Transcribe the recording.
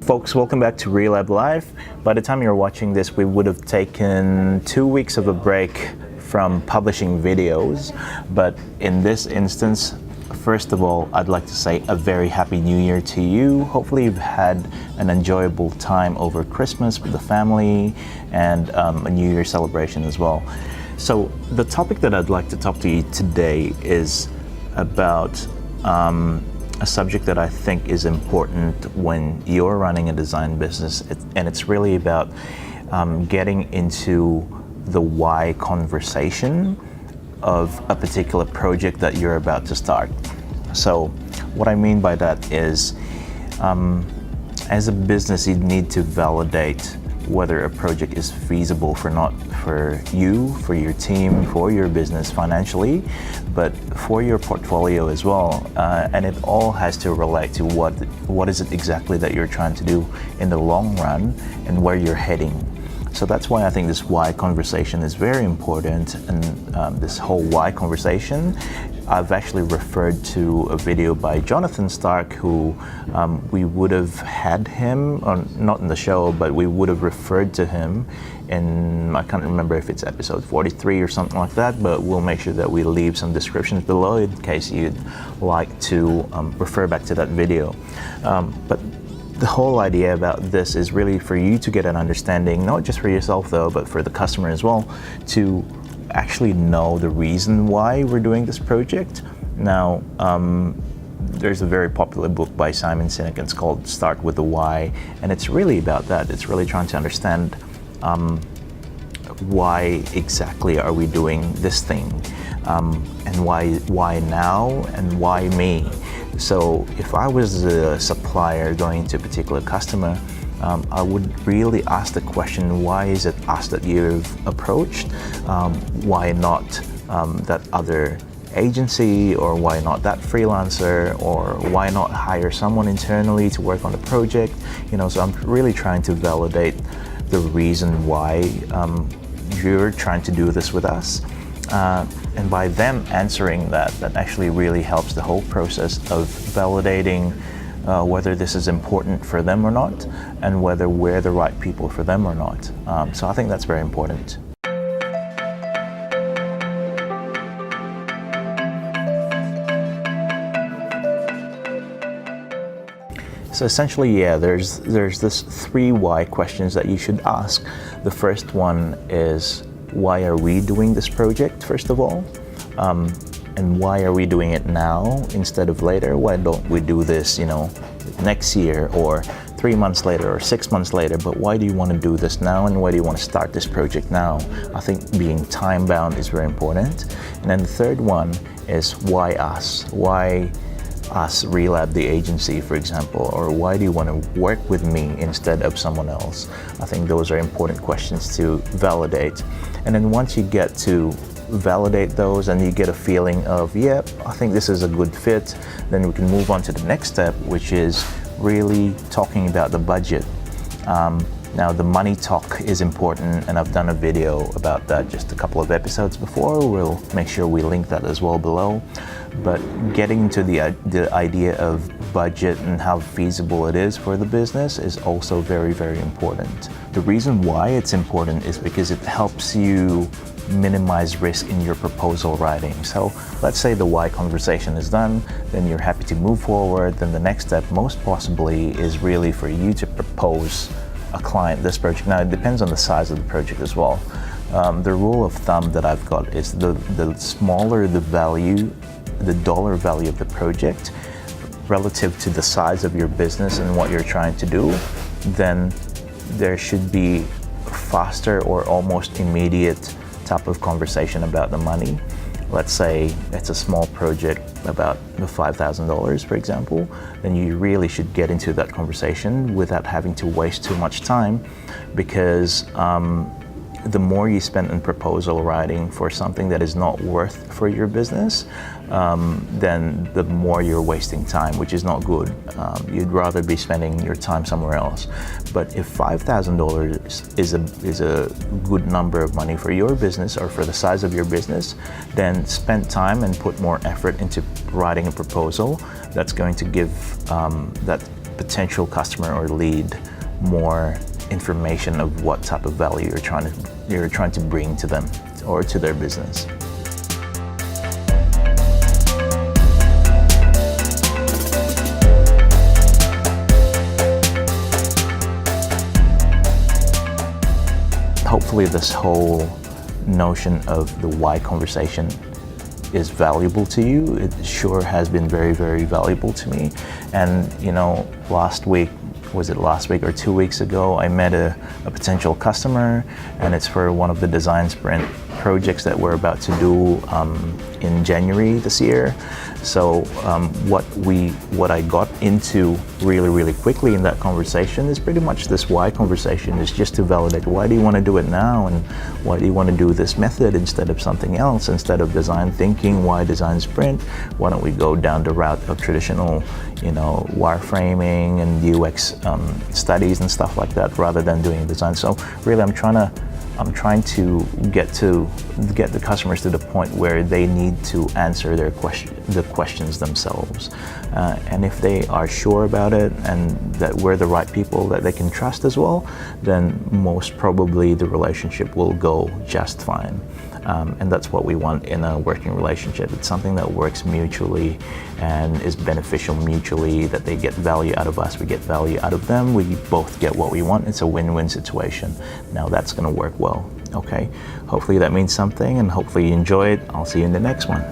Folks, welcome back to Relab Live. By the time you're watching this, we would have taken 2 weeks of a break from publishing videos. But in this instance, first of all, I'd like to say a very happy new year to you. Hopefully you've had an enjoyable time over Christmas with the family and a New Year celebration as well. So the topic that I'd like to talk to you today is about a subject that I think is important when you're running a design business, and it's really about getting into the why conversation of a particular project that you're about to start. So what I mean by that is, as a business, you need to validate whether a project is feasible for you, for your team, for your business financially, but for your portfolio as well. And it all has to relate to what is it exactly that you're trying to do in the long run and where you're heading. So that's why I think this why conversation is very important. And this whole why conversation, I've actually referred to a video by Jonathan Stark, who we would have had him, not in the show, but we would have referred to him in, I can't remember if it's episode 43 or something like that, but we'll make sure that we leave some descriptions below in case you'd like to refer back to that video. But the whole idea about this is really for you to get an understanding, not just for yourself though, but for the customer as well, to actually know the reason why we're doing this project. Now, there's a very popular book by Simon Sinek, it's called Start with the Why, and it's really about that. It's really trying to understand why exactly are we doing this thing, and why now, and why me. So if I was a supplier going to a particular customer, I would really ask the question, why is it us that you've approached? Why not that other agency, or why not that freelancer, or why not hire someone internally to work on the project? So I'm really trying to validate the reason why you're trying to do this with us. And by them answering that actually really helps the whole process of validating whether this is important for them or not, and whether we're the right people for them or not. So I think that's very important. So essentially, yeah, there's this 3 why questions that you should ask. The first one is, why are we doing this project, first of all? And why are we doing it now instead of later? Why don't we do this, next year, or 3 months later, or 6 months later? But why do you want to do this now, and why do you want to start this project now? I think being time bound is very important. And then the third one is, why us? Why us, Relab the agency, for example? Or why do you want to work with me instead of someone else? I think those are important questions to validate. And then once you get to validate those and you get a feeling of, yep, I think this is a good fit, then we can move on to the next step, which is really talking about the budget. Now, the money talk is important, and I've done a video about that just a couple of episodes before. We'll make sure we link that as well below. But getting into the idea of budget and how feasible it is for the business is also very, very important. The reason why it's important is because it helps you minimize risk in your proposal writing. So let's say the why conversation is done, then you're happy to move forward. Then the next step, most possibly, is really for you to propose a client this project. Now, it depends on the size of the project as well. The rule of thumb that I've got is the smaller the value, the dollar value of the project relative to the size of your business and what you're trying to do, then there should be faster or almost immediate type of conversation about the money. Let's say it's a small project about $5,000, for example, then you really should get into that conversation without having to waste too much time, because the more you spend in proposal writing for something that is not worth for your business, then the more you're wasting time, which is not good. You'd rather be spending your time somewhere else. But if $5,000 is a good number of money for your business or for the size of your business, then spend time and put more effort into writing a proposal that's going to give that potential customer or lead more information of what type of value you're trying to bring to them or to their business. Hopefully this whole notion of the why conversation is valuable to you. It sure has been very, very valuable to me. And last week or 2 weeks ago, I met a potential customer, and it's for one of the design sprint projects that we're about to do in January this year. So what I got into really, really quickly in that conversation is pretty much this why conversation. Is just to validate, why do you want to do it now, and why do you want to do this method instead of something else? Instead of design thinking, why design sprint? Why don't we go down the route of traditional wireframing and UX studies and stuff like that, rather than doing design? So really I'm trying to get the customers to the point where they need to answer the questions themselves. And if they are sure about it and that we're the right people that they can trust as well, then most probably the relationship will go just fine. And that's what we want in a working relationship. It's something that works mutually and is beneficial mutually, that they get value out of us, we get value out of them, we both get what we want. It's a win-win situation. Now that's going to work well. Okay, hopefully that means something, and hopefully you enjoy it. I'll see you in the next one.